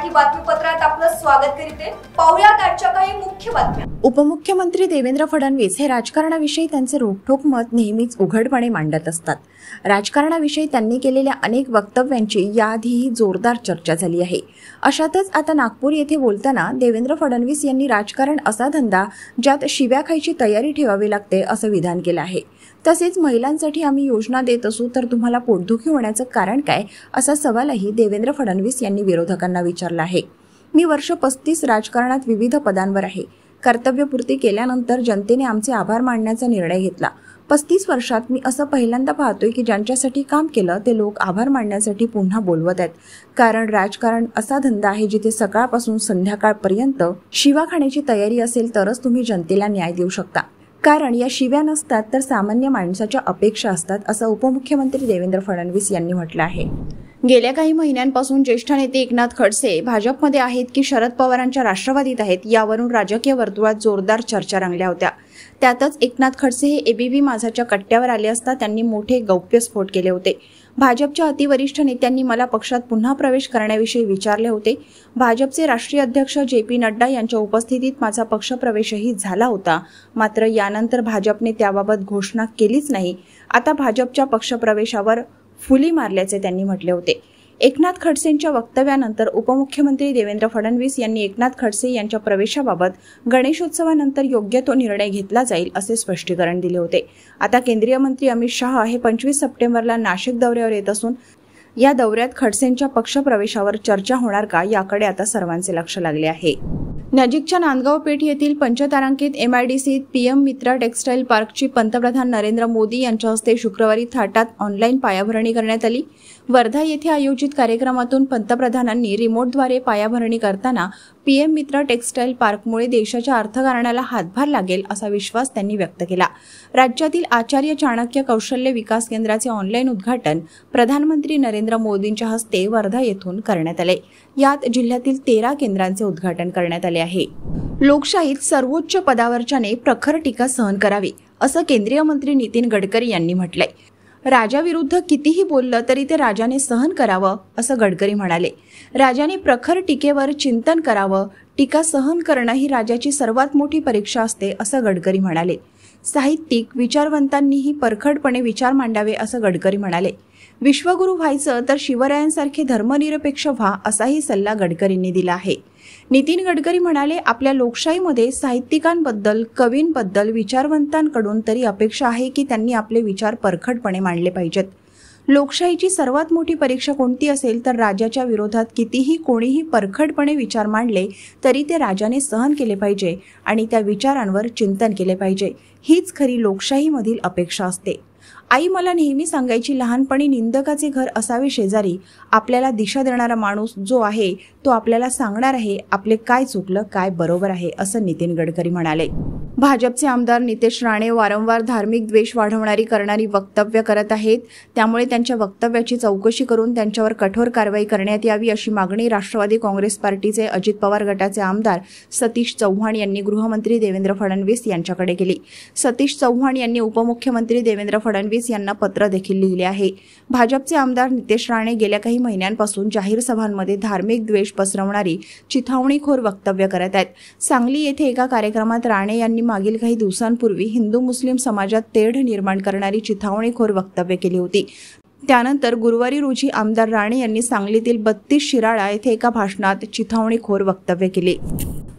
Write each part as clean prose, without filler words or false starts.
मराठी बातमीपत्रात आपलं स्वागत करते। पाहुयात आजच्या काही मुख्य बातम्या। उपमुख्यमंत्री देवेंद्र फडणवीस हे राजकारणाविषयी त्यांचे रोखठोक मत नेहमीच उघडपणे मांडत असतात। राजकारणाविषयी त्यांनी केलेल्या अनेक वक्तव्यांची याआधीही जोरदार चर्चा झाली आहे। अशातच आता नागपूर येथे बोलताना देवेंद्र फडणवीस यांनी राजकारण असा धंदा ज्यात शिव्या खायची तयारी ठेवावी लागते असं विधान केलं आहे। तसेच महिलांसाठी आम्ही योजना देत असू तर तुम्हाला पोटदुखी होण्याचं कारण काय असा सवालही देवेंद्र फडणवीस यांनी विरोधकांना विचारला आहे। मी वर्ष 35 राजकारणात विविध पदांवर आहे। कर्तव्यपूर्ती केल्यानंतर जनतेने आमचे आभार मानण्याचा निर्णय घेतला। 35 वर्षात मी असं पहिल्यांदा पाहतोय की ज्यांच्यासाठी काम केलं ते लोक आभार मानण्यासाठी पुन्हा बोलवत आहेत। कारण राजकारण असा धंदा आहे जिथे सकाळपासून संध्याकाळपर्यंत शिवा खाण्याची तयारी असेल तरच तुम्ही जनतेला न्याय देऊ शकता। कारण या शिव्या नसतात तर सामान्य माणसाच्या अपेक्षा असतात असं उपमुख्यमंत्री देवेंद्र फडणवीस यांनी म्हटलं आहे। गेल्या काही महिन्यांपासून ज्येष्ठ नेते एकनाथ खडसे भाजपमध्ये आहेत की शरद पवारांच्या राष्ट्रवादीत आहेत यावरून राजकीय वर्तुळात जोरदार चर्चा रंगल्या होत्या। त्यातच एकनाथ खडसे हे एबीव्ही माझाच्या कट्ट्यावर आले असता त्यांनी मोठे गौप्यस्फोट केले होते। भाजपच्या अतिवरिष्ठ नेत्यांनी मला पक्षात पुन्हा प्रवेश करण्याविषयी विचारले होते। भाजपचे राष्ट्रीय अध्यक्ष जे.पी. नड्डा यांच्या उपस्थितीत माझा पक्षप्रवेशही झाला होता। मात्र यानंतर भाजपने त्याबाबत घोषणा केलीच नाही। आता भाजपच्या पक्षप्रवेशावर फुली मारल्याचे त्यांनी म्हटले होते। एकनाथ खडसेंच्या वक्तव्यानंतर उपमुख्यमंत्री देवेंद्र फडणवीस यांनी एकनाथ खडसे यांच्या प्रवेशाबाबत गणेशोत्सवानंतर योग्य तो निर्णय घेतला जाईल असे स्पष्टीकरण दिले होते। आता केंद्रीय मंत्री अमित शहा हे 25 सप्टेंबरला नाशिक दौऱ्यावर येत असून या दौऱ्यात खडसेंच्या पक्षप्रवेशावर चर्चा होणार का याकडे आता सर्वांचे लक्ष लागले आहे। नजीकच्या नांदगाव पेठ येथील पंचतारांकित एमआयडीसीत पीएम मित्रा टेक्सटाईल पार्कची पंतप्रधान नरेंद्र मोदी यांच्या हस्ते शुक्रवारी थाटात ऑनलाईन पायाभरणी करण्यात आली। वर्धा येथे आयोजित कार्यक्रमातून पंतप्रधानांनी रिमोटद्वारे पायाभरणी करताना पीएम मित्रा टेक्सटाईल पार्कमुळे देशाच्या अर्थकारणाला हातभार लागेल असा विश्वास त्यांनी व्यक्त केला। राज्यातील आचार्य चाणक्य कौशल्य विकास केंद्राचे ऑनलाईन उद्घाटन प्रधानमंत्री नरेंद्र मोदींच्या हस्ते वर्धा येथून करण्यात आले। यात जिल्ह्यातील 13 केंद्रांचे उद्घाटन करण्यात आले आहे। लोकशाहीत सर्वोच्च पदावरच्याने प्रखर टीका सहन करावी असं केंद्रीय मंत्री नितीन गडकरी यांनी म्हटलंय। राजाविरुद्ध कितीही बोललं तरी ते राजाने सहन करावं असं गडकरी म्हणाले। राजाने प्रखर टीकेवर चिंतन करावं, टीका सहन करणं ही राजाची सर्वात मोठी परीक्षा असते असं गडकरी म्हणाले। साहित्यिक विचारवंतांनीही परखडपणे विचार मांडावे असं गडकरी म्हणाले। विश्वगुरू व्हायचं तर शिवरायांसारखे धर्मनिरपेक्ष व्हा असाही सल्ला गडकरींनी दिला आहे। नितीन गडकरी म्हणाले, आपल्या लोकशाहीमध्ये साहित्यिकांबद्दल, कवींबद्दल, विचारवंतांकडून तरी अपेक्षा आहे की त्यांनी आपले विचार परखडपणे मांडले पाहिजेत। लोकशाहीची सर्वात मोठी परीक्षा कोणती असेल तर राजाच्या विरोधात कितीही कोणीही परखडपणे विचार मांडले तरी ते राजाने सहन केले पाहिजे आणि त्या विचारांवर चिंतन केले पाहिजे। हीच खरी लोकशाहीमधील अपेक्षा असते। आई मला नेहमी सांगायची, लहानपणी निंदकाचे घर असावे शेजारी। आपल्याला दिशा देणारा माणूस जो आहे तो आपल्याला सांगणार आहे आपले काय चुकलं, काय बरोबर आहे असं नितीन गडकरी म्हणाले। भाजपचे आमदार नितेश राणे वारंवार धार्मिक द्वेष वाढवणारी करणारी वक्तव्य करत आहेत। त्यामुळे त्यांच्या वक्तव्याची चौकशी करून त्यांच्यावर कठोर कारवाई करण्यात यावी अशी मागणी राष्ट्रवादी काँग्रेस पार्टीचे अजित पवार गटाचे आमदार सतीश चव्हाण यांनी गृहमंत्री देवेंद्र फडणवीस यांच्याकडे केली। सतीश चव्हाण यांनी उपमुख्यमंत्री देवेंद्र फडणवीस यांना पत्र देखील लिहिले आहे। भाजपचे आमदार नितेश राणे गेल्या काही महिन्यांपासून जाहीर सभांमध्ये धार्मिक द्वेष पसरवणारी चिथावणीखोर वक्तव्य करत आहेत। सांगली येथे एका कार्यक्रमात राणे यांनी मागील काही दिवसांपूर्वी हिंदू मुस्लिम समाजात तेढ निर्माण करणारी चिथावणीखोर वक्तव्य केली होती। त्यानंतर गुरुवारी रोजी आमदार राणे यांनी सांगलीतील 32 शिराळा येथे एका भाषणात चिथावणीखोर वक्तव्य केले।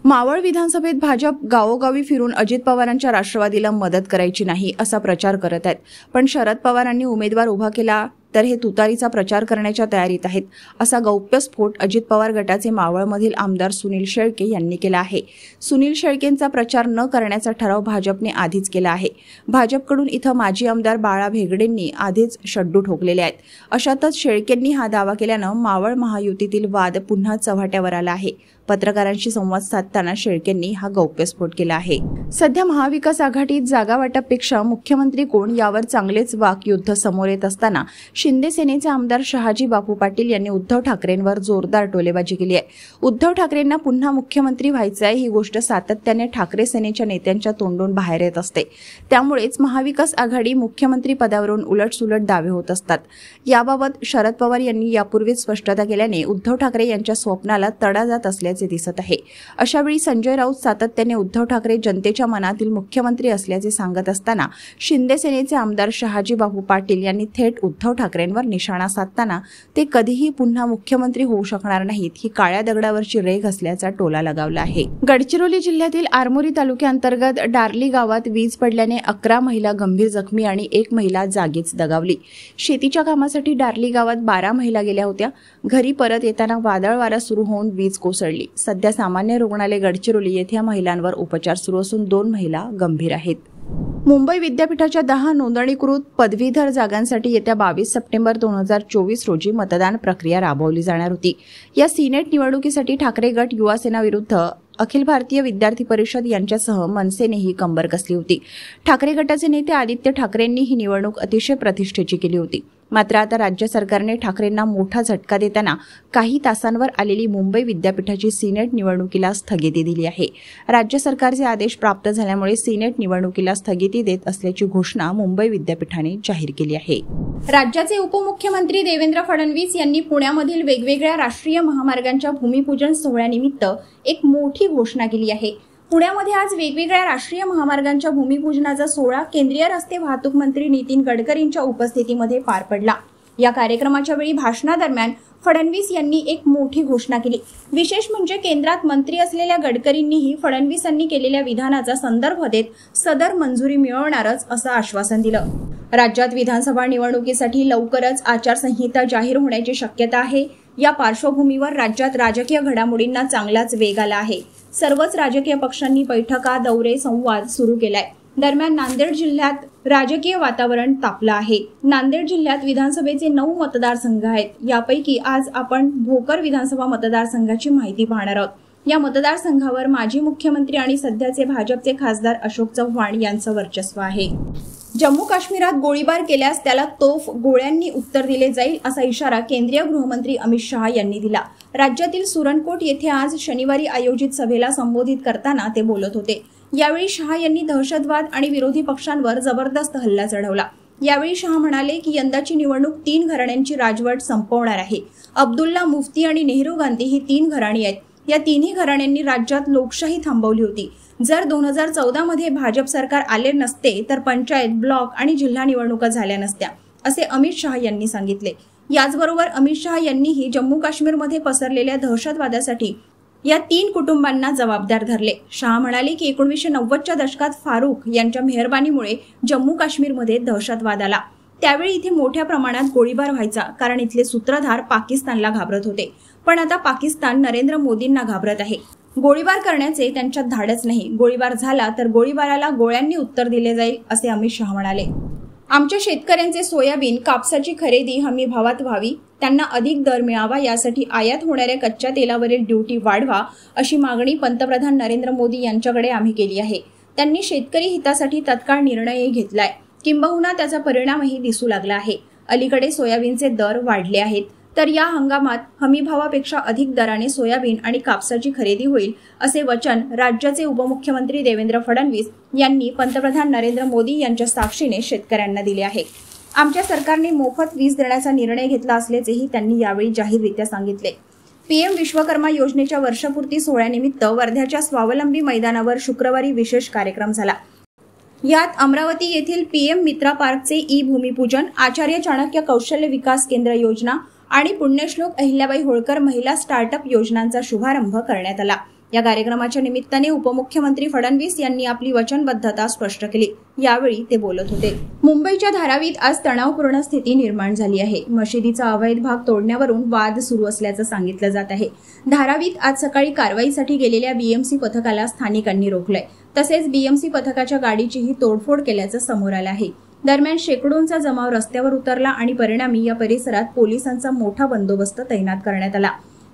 मावळ विधानसभेत भाजप गावोगावी फिरून अजित पवारांच्या राष्ट्रवादीला मदत करायची नाही असा प्रचार करत आहेत। पण शरद पवारांनी उमेदवार उभा केला तर हे तुतारीचा प्रचार करण्याच्या तयारीत आहेत असा गौप्यस्फोट अजित पवार गटाचे मावळमधील आमदार सुनील शेळके यांनी केला आहे। सुनील शेळकेंचा प्रचार न करण्याचा ठराव भाजपने आधीच केला आहे। भाजपकडून इथं माजी आमदार बाळा भेगडेंनी आधीच शड्डू ठोकलेले आहेत। अशातच शेळकेंनी हा दावा केल्यानं मावळ महायुतीतील वाद पुन्हा चव्हाट्यावर आला आहे। पत्रकारांशी संवाद साधताना शेळकेंनी हा गौप्यस्फोट केला आहे। सध्या महाविकास आघाडीत जागा वाटपपेक्षा मुख्यमंत्री कोण यावर चांगलेच वाकयुद्ध समोर येत असताना शिंदे सेनेचे आमदार शहाजी बापू पाटील यांनी उद्धव ठाकरेंवर जोरदार टोलेबाजी केली आहे। उद्धव ठाकरेंना पुन्हा मुख्यमंत्री व्हायचं आहे ही गोष्ट सातत्याने ठाकरे सेनेच्या नेत्यांच्या तोंडून बाहेर येत असते। त्यामुळेच महाविकास आघाडी मुख्यमंत्री पदावरून उलटसुलट दावे होत असतात। याबाबत शरद पवार यांनी यापूर्वीच स्पष्टता केल्याने उद्धव ठाकरे यांच्या स्वप्नाला तडा जात असल्याचे दिसत आहे। अशावेळी संजय राऊत सातत्याने उद्धव ठाकरे जनतेच्या मनातील मुख्यमंत्री असल्याचे सांगत असताना शिंदे सेनेचे आमदार शहाजी बापू पाटील यांनी थेट उद्धव ठाकरेंवर निशाणा साधताना ते कधीही पुन्हा मुख्यमंत्री होऊ शकणार नाहीत ही काळ्या दगडावरची रेघ असल्याचा टोला लगावला आहे। गडचिरोली जिल्ह्यातील आरमोरी तालुक्याअंतर्गत डार्ली गावात वीज पडल्याने 11 महिला गंभीर जखमी आणि 1 महिला जागीच दगावली। शेतीच्या कामासाठी डार्ली गावात 12 महिला गेल्या होत्या। घरी परत येताना वादळ वारा सुरू होऊन वीज कोसळली। सध्या सामान्य रुग्णालय गडचिरोली येथे या महिलांवर उपचार सुरू असून 2 महिला गंभीर आहेत। मुंबई विद्यापीठाच्या 10 नोंदणीकृत पदवीधर जागांसाठी येत्या 22 सप्टेंबर 2024 रोजी मतदान प्रक्रिया राबवली जाणार होती। या सिनेट निवडणुकीसाठी ठाकरे गट युवा सेना विरुद्ध अखिल भारतीय विद्यार्थी परिषद यांच्यासह मनसेनेही कंबर कसली होती। ठाकरे गटाचे नेते आदित्य ठाकरेंनी ही निवडणूक अतिशय प्रतिष्ठेची केली होती। मात्र आता राज्य सरकारने ठाकरेंना मोठा झटका देताना काही तासांवर आलेली मुंबई विद्यापीठाची सिनेट निवडणुकीला स्थगिती दिली आहे। राज्य सरकारचे आदेश प्राप्त झाल्यामुळे सिनेट निवडणुकीला स्थगिती देत असल्याची घोषणा मुंबई विद्यापीठाने जाहीर केली आहे। राज्याचे उपमुख्यमंत्री देवेंद्र फडणवीस यांनी पुण्यामधील वेगवेगळ्या राष्ट्रीय महामार्गांच्या भूमिपूजन सोहळ्यानिमित्त एक मोठी घोषणा केली आहे। पुण्यामध्ये आज वेगवेगळ्या राष्ट्रीय महामार्गांच्या भूमिपूजनाचा सोहळा केंद्रीय रस्ते वाहतूक मंत्री नितीन गडकरींच्या उपस्थितीमध्ये पार पडला। या कार्यक्रमाच्या वेळी भाषणादरम्यान फडणवीस यांनी एक मोठी घोषणा केली। विशेष म्हणजे केंद्रात मंत्री असलेल्या गडकरींनीही फडणवीसांनी केलेल्या विधानाचा संदर्भ देत सदर मंजुरी मिळवणारच असं आश्वासन दिलं। राज्यात विधानसभा निवडणुकीसाठी लवकरच आचारसंहिता जाहीर होण्याची शक्यता आहे। या पार्श्वभूमीवर राज्यात राजकीय घडामोडींना चांगलाच वेग आला आहे। सर्वच राजकीय पक्षांनी बैठका, दौरे, संवाद सुरू केलाय। दरम्यान नांदेड जिल्ह्यात राजकीय वातावरण तापलं आहे। नांदेड जिल्ह्यात विधानसभेचे 9 मतदारसंघ आहेत। यापैकी आज आपण भोकर विधानसभा मतदारसंघाची माहिती पाहणार आहोत। या मतदारसंघावर माजी मुख्यमंत्री आणि सध्याचे भाजपचे खासदार अशोक चव्हाण यांचं वर्चस्व आहे। जम्मू काश्मीरात गोळीबार केल्यास त्याला तोफ गोळ्यांनी उत्तर दिले जाईल असा इशारा केंद्रीय गृहमंत्री अमित शहा यांनी दिला। राज्यातील सुरनकोट येथे आज शनिवारी आयोजित सभेला संबोधित करताना ते बोलत होते। यावेळी शहा यांनी दहशतवाद आणि विरोधी पक्षांवर जबरदस्त हल्ला चढवला। यावेळी शहा म्हणाले की यंदाची निवडणूक 3 घराण्यांची राजवट संपवणार आहे। अब्दुल्ला, मुफ्ती आणि नेहरू गांधी ही 3 घराणी आहेत। या तिन्ही घराण्यांनी राज्यात लोकशाही थांबवली होती। जर 2014 मध्ये भाजप सरकार आले नसते तर पंचायत, ब्लॉक आणि जिल्हा निवडणुका झाल्या नसत्या असे अमित शहा यांनी सांगितले। याचबरोबर अमित शहा यांनीही जम्मू काश्मीरमध्ये पसरलेल्या दहशतवादासाठी या 3 कुटुंबांना जबाबदार धरले। शहा म्हणाले की 1990च्या दशकात फारूक यांच्या मेहरबानीमुळे जम्मू काश्मीरमध्ये दहशतवाद आला। त्यावेळी इथे मोठ्या प्रमाणात गोळीबार व्हायचा, कारण इथले सूत्रधार पाकिस्तानला घाबरत होते। पण आता पाकिस्तान नरेंद्र मोदींना घाबरत आहे। गोळीबार करण्याचे त्यांच्यात धाडस नाही। गोळीबार झाला तर गोळीबाराला गोळ्यांनी उत्तर दिले जाईल असे अमित शहा म्हणाले। आमच्या शेतकऱ्यांचे सोयाबीन, कापसाची खरेदी हमी भावात व्हावी, त्यांना अधिक दर मिळावा, यासाठी आयात होणाऱ्या कच्च्या तेलावरील ड्युटी वाढवा अशी मागणी पंतप्रधान नरेंद्र मोदी यांच्याकडे आम्ही केली आहे। त्यांनी शेतकरी हितासाठी तत्काळ निर्णयही घेतलाय, किंबहुना त्याचा परिणामही दिसू लागला आहे। अलीकडे सोयाबीनचे दर वाढले आहेत, तर या हंगामात हमीभावापेक्षा अधिक दराने सोयाबीन आणि कापसाची खरेदी होईल असे वचन राज्याचे उपमुख्यमंत्री देवेंद्र फडणवीस यांनी पंतप्रधान नरेंद्र मोदी यांच्या साक्षीने शेतकऱ्यांना दिले आहे। आमच्या सरकारने मोफत वीज देण्याचा निर्णय घेतला असल्याचेही त्यांनी यावेळी जाहीररित्या सांगितले। पीएम विश्वकर्मा योजनेच्या वर्षपूर्ती सोहळ्यानिमित्त वर्ध्याच्या स्वावलंबी मैदानावर शुक्रवारी विशेष कार्यक्रम झाला। यात अमरावती येथील पीएम मित्रा पार्कचे भूमिपूजन, आचार्य चाणक्य कौशल्य विकास केंद्र योजना आणि पुण्यश्लोक अहिल्याबाई होळकर महिला स्टार्टअप योजनांचा शुभारंभ करण्यात आला। या कार्यक्रमाच्या निमित्ताने उपमुख्यमंत्री फडणवीस यांनी आपली वचनबद्धता स्पष्ट केली। यावेळी ते बोलत होते। मुंबईच्या धारावीत आज तणावपूर्ण स्थिती निर्माण झाली आहे। मशिदीचा अवैध भाग तोडण्यावरून वाद सुरू असल्याचं सांगितलं जात आहे। धारावीत आज सकाळी कारवाईसाठी गेलेल्या बीएमसी पथकाला स्थानिकांनी रोखलंय। तसेच बीएमसी पथकाच्या गाडीचीही तोडफोड केल्याचं समोर आलं आहे। दरम्यान शेकडोंचा जमाव रस्त्यावर उतरला आणि परिणामी या परिसरात पोलिसांचा मोठा बंदोबस्त तैनात करण्यात आला।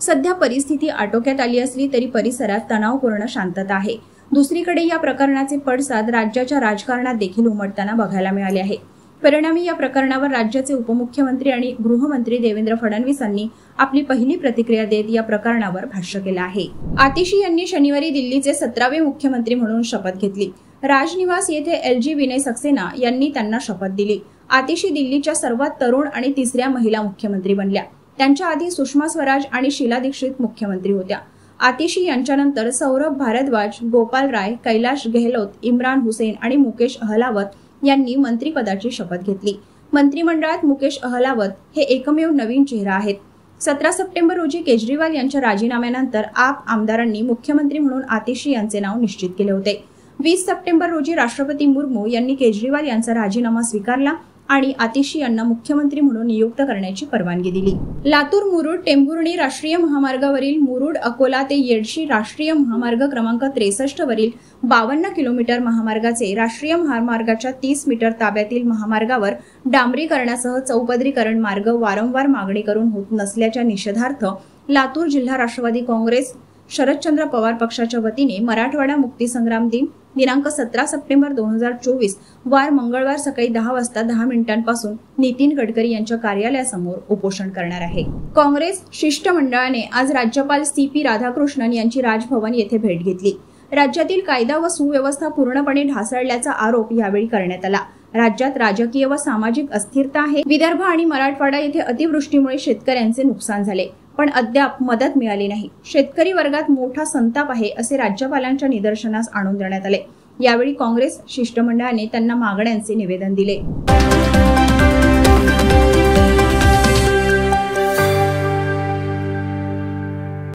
सध्या परिस्थिती आटोक्यात आली असली तरी परिसरात तणावपूर्ण शांतता आहे। दुसरीकडे या प्रकरणाचे पडसाद राज्याच्या राजकारणात देखील उमटताना बघायला मिळाले आहे। परिणामी या प्रकरणावर राज्याचे उपमुख्यमंत्री आणि गृहमंत्री देवेंद्र फडणवीस यांनी आपली पहिली प्रतिक्रिया देत या प्रकरणावर भाष्य केलं आहे। आतिशी यांनी शनिवारी दिल्लीचे 17वे मुख्यमंत्री म्हणून शपथ घेतली। राजनिवास येथे LG विनय सक्सेना यांनी त्यांना शपथ दिली। आतिशी दिल्लीच्या सर्वात तरुण आणि तिसऱ्या महिला मुख्यमंत्री बनल्या। त्यांच्या आधी सुषमा स्वराज आणि शीला दीक्षित मुख्यमंत्री होत्या। आतिशी यांच्यानंतर सौरभ भारद्वाज, गोपाल राय, कैलाश गेहलोत, इम्रान हुसेन आणि मुकेश अहलावत यांनी मंत्रिपदाची शपथ घेतली। मंत्रिमंडळात मुकेश अहलावत हे एकमेव नवीन चेहरा आहेत। 17 सप्टेंबर रोजी केजरीवाल यांच्या राजीनाम्यानंतर आप आमदारांनी मुख्यमंत्री म्हणून आतिशी यांचे नाव निश्चित केले होते। 20 सप्टेंबर रोजी राष्ट्रपती मुर्मू यांनी केजरीवाल यांचा राजीनामा स्वीकारला आणि आतिशी यांना मुख्यमंत्री म्हणून नियुक्त करण्याची परवानगी दिली। लातूर मुरुड टेंभुर्णी राष्ट्रीय महामार्गावरील मुरुड अकोला ते येडशी राष्ट्रीय महामार्ग क्रमांक 63 वरील 52 किलोमीटर महामार्गाचे राष्ट्रीय महामार्गाच्या 30 मीटर ताब्यातील महामार्गावर डांबरीकरणासह चौपदरीकरण मार्ग वारंवार मागणी करून होत नसल्याच्या निषेधार्थ लातूर जिल्हा राष्ट्रवादी काँग्रेस शरदचंद्र पवार पक्षाच्या वतीने मराठवाडा मुक्ती संग्राम दिन दिनांक 17 सप्टेंबर 2024 वार मंगळवार सकाळी 10 वाजता 10 मिनिटांपासून नितीन गडकरी यांच्या कार्यालयासमोर उपोषण करणार आहे। काँग्रेस शिष्टमंडळाने आज राज्यपाल CP राधाकृष्णन यांची राजभवन येथे भेट घेतली। राज्यातील कायदा व सुव्यवस्था पूर्णपणे ढासळल्याचा आरोप यावेळी करण्यात आला। राज्यात राजकीय व सामाजिक अस्थिरता आहे। विदर्भ आणि मराठवाडा येथे अतिवृष्टीमुळे शेतकऱ्यांचे नुकसान झाले, पण अद्याप मदत मिळाली नाही। शेतकरी वर्गात मोठा संताप आहे असे राज्यपालांच्या निदर्शनास आणून देण्यात आले। यावेळी काँग्रेस शिष्टमंडळाने त्यांना मागण्यांचे निवेदन दिले।